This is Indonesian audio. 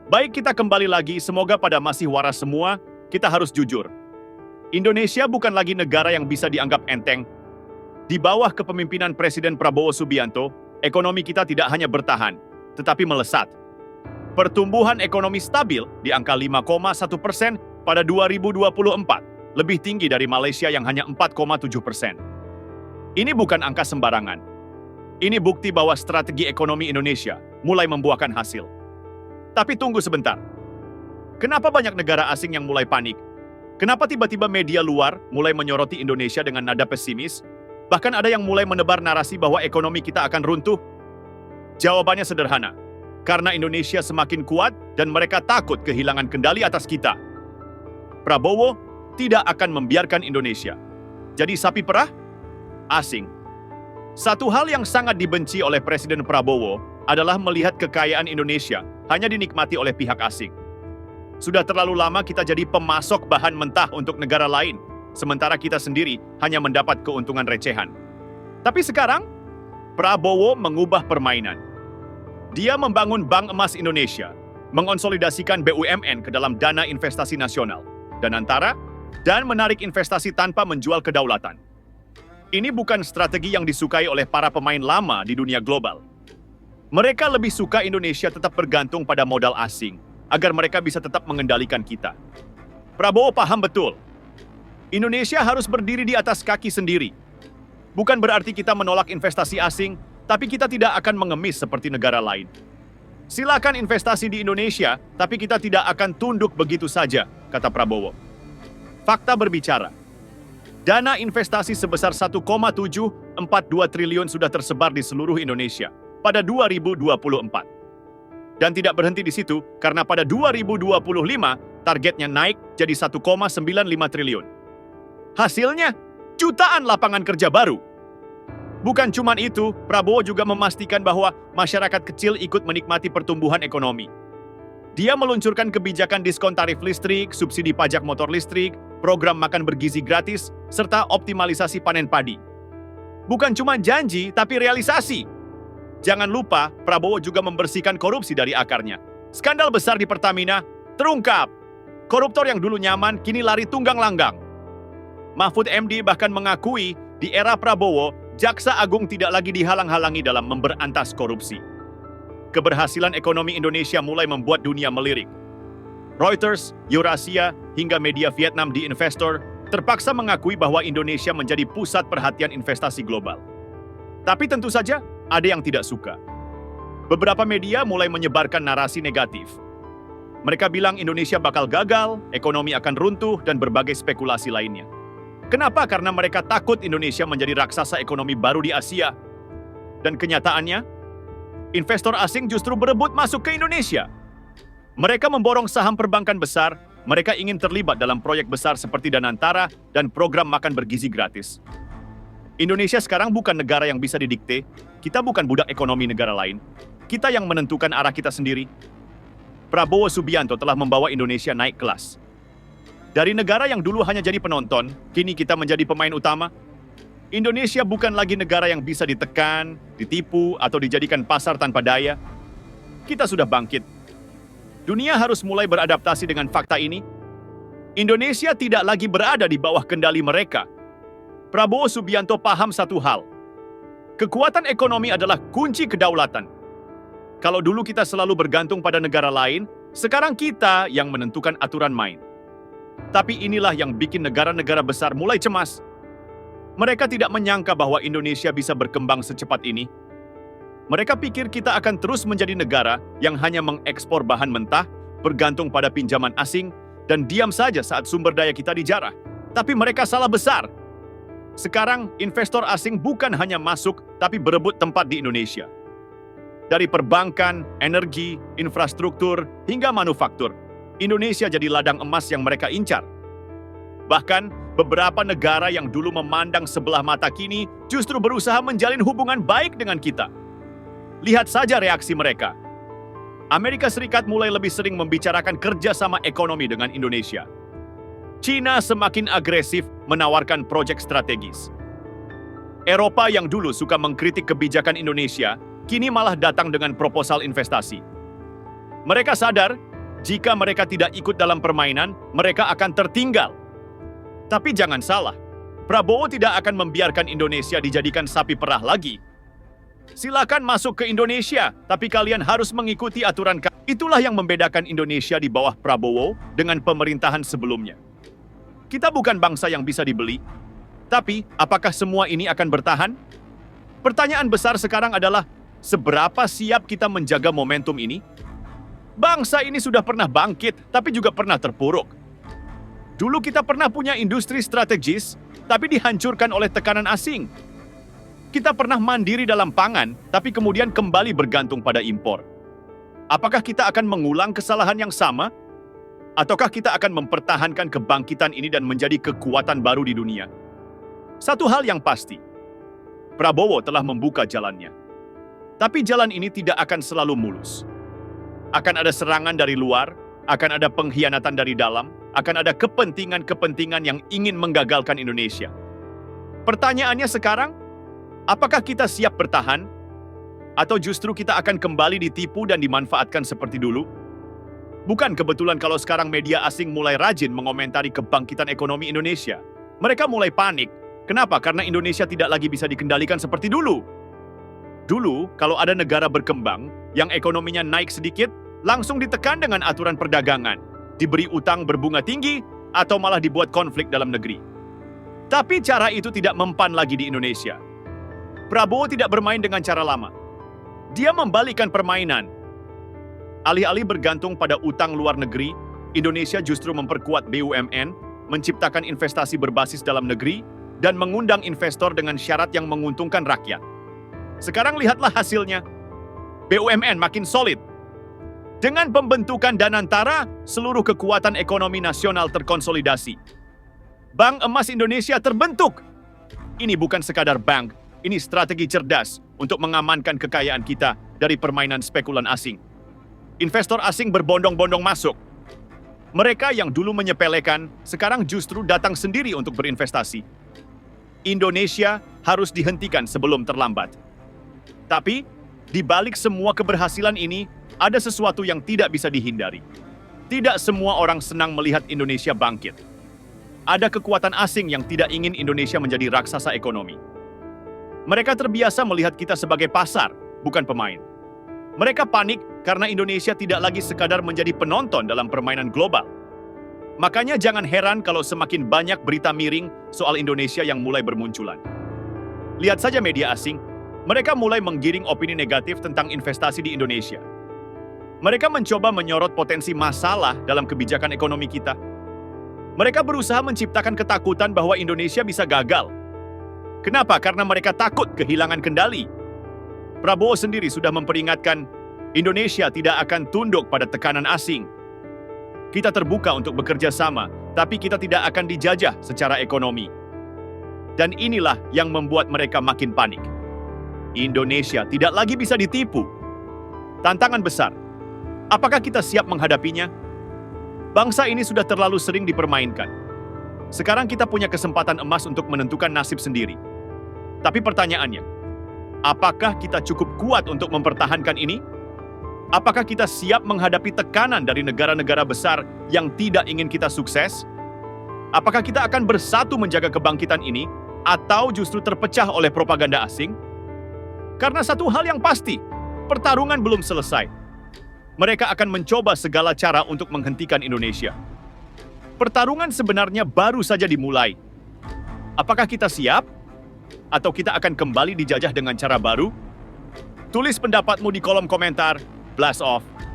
Baik, kita kembali lagi, semoga pada masih waras semua, kita harus jujur. Indonesia bukan lagi negara yang bisa dianggap enteng. Di bawah kepemimpinan Presiden Prabowo Subianto, ekonomi kita tidak hanya bertahan, tetapi melesat. Pertumbuhan ekonomi stabil di angka 5,1% pada 2024, lebih tinggi dari Malaysia yang hanya 4,7%. Ini bukan angka sembarangan. Ini bukti bahwa strategi ekonomi Indonesia mulai membuahkan hasil. Tapi tunggu sebentar. Kenapa banyak negara asing yang mulai panik? Kenapa tiba-tiba media luar mulai menyoroti Indonesia dengan nada pesimis? Bahkan ada yang mulai menebar narasi bahwa ekonomi kita akan runtuh? Jawabannya sederhana. Karena Indonesia semakin kuat dan mereka takut kehilangan kendali atas kita. Prabowo tidak akan membiarkan Indonesia jadi sapi perah asing. Satu hal yang sangat dibenci oleh Presiden Prabowo adalah melihat kekayaan Indonesia hanya dinikmati oleh pihak asing. Sudah terlalu lama kita jadi pemasok bahan mentah untuk negara lain, sementara kita sendiri hanya mendapat keuntungan recehan. Tapi sekarang, Prabowo mengubah permainan. Dia membangun Bank Emas Indonesia, mengonsolidasikan BUMN ke dalam dana investasi nasional, dan menarik investasi tanpa menjual kedaulatan. Ini bukan strategi yang disukai oleh para pemain lama di dunia global. Mereka lebih suka Indonesia tetap bergantung pada modal asing, agar mereka bisa tetap mengendalikan kita. Prabowo paham betul. Indonesia harus berdiri di atas kaki sendiri. Bukan berarti kita menolak investasi asing, tapi kita tidak akan mengemis seperti negara lain. Silakan investasi di Indonesia, tapi kita tidak akan tunduk begitu saja, kata Prabowo. Fakta berbicara. Dana investasi sebesar 1,742 triliun sudah tersebar di seluruh Indonesia pada 2024. Dan tidak berhenti di situ, karena pada 2025 targetnya naik jadi 1,95 triliun. Hasilnya, jutaan lapangan kerja baru. Bukan cuma itu, Prabowo juga memastikan bahwa masyarakat kecil ikut menikmati pertumbuhan ekonomi. Dia meluncurkan kebijakan diskon tarif listrik, subsidi pajak motor listrik, program makan bergizi gratis, serta optimalisasi panen padi. Bukan cuma janji, tapi realisasi. Jangan lupa, Prabowo juga membersihkan korupsi dari akarnya. Skandal besar di Pertamina terungkap. Koruptor yang dulu nyaman kini lari tunggang langgang. Mahfud MD bahkan mengakui di era Prabowo, Jaksa Agung tidak lagi dihalang-halangi dalam memberantas korupsi. Keberhasilan ekonomi Indonesia mulai membuat dunia melirik. Reuters, Eurasia, hingga media Vietnam The Investor terpaksa mengakui bahwa Indonesia menjadi pusat perhatian investasi global. Tapi tentu saja, ada yang tidak suka. Beberapa media mulai menyebarkan narasi negatif. Mereka bilang Indonesia bakal gagal, ekonomi akan runtuh, dan berbagai spekulasi lainnya. Kenapa? Karena mereka takut Indonesia menjadi raksasa ekonomi baru di Asia. Dan kenyataannya, investor asing justru berebut masuk ke Indonesia. Mereka memborong saham perbankan besar, mereka ingin terlibat dalam proyek besar seperti Danantara dan program makan bergizi gratis. Indonesia sekarang bukan negara yang bisa didikte, kita bukan budak ekonomi negara lain, kita yang menentukan arah kita sendiri. Prabowo Subianto telah membawa Indonesia naik kelas. Dari negara yang dulu hanya jadi penonton, kini kita menjadi pemain utama. Indonesia bukan lagi negara yang bisa ditekan, ditipu, atau dijadikan pasar tanpa daya. Kita sudah bangkit. Dunia harus mulai beradaptasi dengan fakta ini. Indonesia tidak lagi berada di bawah kendali mereka. Prabowo Subianto paham satu hal. Kekuatan ekonomi adalah kunci kedaulatan. Kalau dulu kita selalu bergantung pada negara lain, sekarang kita yang menentukan aturan main. Tapi inilah yang bikin negara-negara besar mulai cemas. Mereka tidak menyangka bahwa Indonesia bisa berkembang secepat ini. Mereka pikir kita akan terus menjadi negara yang hanya mengekspor bahan mentah, bergantung pada pinjaman asing, dan diam saja saat sumber daya kita dijarah. Tapi mereka salah besar. Sekarang, investor asing bukan hanya masuk, tapi berebut tempat di Indonesia. Dari perbankan, energi, infrastruktur, hingga manufaktur, Indonesia jadi ladang emas yang mereka incar. Bahkan, beberapa negara yang dulu memandang sebelah mata kini justru berusaha menjalin hubungan baik dengan kita. Lihat saja reaksi mereka. Amerika Serikat mulai lebih sering membicarakan kerjasama ekonomi dengan Indonesia. China semakin agresif menawarkan proyek strategis. Eropa yang dulu suka mengkritik kebijakan Indonesia, kini malah datang dengan proposal investasi. Mereka sadar Jika mereka tidak ikut dalam permainan, mereka akan tertinggal. Tapi jangan salah, Prabowo tidak akan membiarkan Indonesia dijadikan sapi perah lagi. Silakan masuk ke Indonesia, tapi kalian harus mengikuti aturan. Itulah yang membedakan Indonesia di bawah Prabowo dengan pemerintahan sebelumnya. Kita bukan bangsa yang bisa dibeli. Tapi, apakah semua ini akan bertahan? Pertanyaan besar sekarang adalah, seberapa siap kita menjaga momentum ini? Bangsa ini sudah pernah bangkit, tapi juga pernah terpuruk. Dulu kita pernah punya industri strategis, tapi dihancurkan oleh tekanan asing. Kita pernah mandiri dalam pangan, tapi kemudian kembali bergantung pada impor. Apakah kita akan mengulang kesalahan yang sama? Ataukah kita akan mempertahankan kebangkitan ini dan menjadi kekuatan baru di dunia? Satu hal yang pasti, Prabowo telah membuka jalannya. Tapi jalan ini tidak akan selalu mulus. Akan ada serangan dari luar, akan ada pengkhianatan dari dalam, akan ada kepentingan-kepentingan yang ingin menggagalkan Indonesia. Pertanyaannya sekarang, apakah kita siap bertahan? Atau justru kita akan kembali ditipu dan dimanfaatkan seperti dulu? Bukan kebetulan kalau sekarang media asing mulai rajin mengomentari kebangkitan ekonomi Indonesia. Mereka mulai panik. Kenapa? Karena Indonesia tidak lagi bisa dikendalikan seperti dulu. Dulu, kalau ada negara berkembang yang ekonominya naik sedikit, langsung ditekan dengan aturan perdagangan, diberi utang berbunga tinggi, atau malah dibuat konflik dalam negeri. Tapi cara itu tidak mempan lagi di Indonesia. Prabowo tidak bermain dengan cara lama. Dia membalikkan permainan. Alih-alih bergantung pada utang luar negeri, Indonesia justru memperkuat BUMN, menciptakan investasi berbasis dalam negeri, dan mengundang investor dengan syarat yang menguntungkan rakyat. Sekarang lihatlah hasilnya. BUMN makin solid. Dengan pembentukan Danantara, seluruh kekuatan ekonomi nasional terkonsolidasi. Bank Emas Indonesia terbentuk. Ini bukan sekadar bank, ini strategi cerdas untuk mengamankan kekayaan kita dari permainan spekulan asing. Investor asing berbondong-bondong masuk. Mereka yang dulu menyepelekan, sekarang justru datang sendiri untuk berinvestasi. Indonesia harus dihentikan sebelum terlambat. Tapi, di balik semua keberhasilan ini, ada sesuatu yang tidak bisa dihindari. Tidak semua orang senang melihat Indonesia bangkit. Ada kekuatan asing yang tidak ingin Indonesia menjadi raksasa ekonomi. Mereka terbiasa melihat kita sebagai pasar, bukan pemain. Mereka panik karena Indonesia tidak lagi sekadar menjadi penonton dalam permainan global. Makanya jangan heran kalau semakin banyak berita miring soal Indonesia yang mulai bermunculan. Lihat saja media asing, mereka mulai menggiring opini negatif tentang investasi di Indonesia. Mereka mencoba menyorot potensi masalah dalam kebijakan ekonomi kita. Mereka berusaha menciptakan ketakutan bahwa Indonesia bisa gagal. Kenapa? Karena mereka takut kehilangan kendali. Prabowo sendiri sudah memperingatkan, Indonesia tidak akan tunduk pada tekanan asing. Kita terbuka untuk bekerja sama, tapi kita tidak akan dijajah secara ekonomi. Dan inilah yang membuat mereka makin panik. Indonesia tidak lagi bisa ditipu. Tantangan besar. Apakah kita siap menghadapinya? Bangsa ini sudah terlalu sering dipermainkan. Sekarang kita punya kesempatan emas untuk menentukan nasib sendiri. Tapi pertanyaannya, apakah kita cukup kuat untuk mempertahankan ini? Apakah kita siap menghadapi tekanan dari negara-negara besar yang tidak ingin kita sukses? Apakah kita akan bersatu menjaga kebangkitan ini, atau justru terpecah oleh propaganda asing? Karena satu hal yang pasti, pertarungan belum selesai. Mereka akan mencoba segala cara untuk menghentikan Indonesia. Pertarungan sebenarnya baru saja dimulai. Apakah kita siap? Atau kita akan kembali dijajah dengan cara baru? Tulis pendapatmu di kolom komentar. Blast off.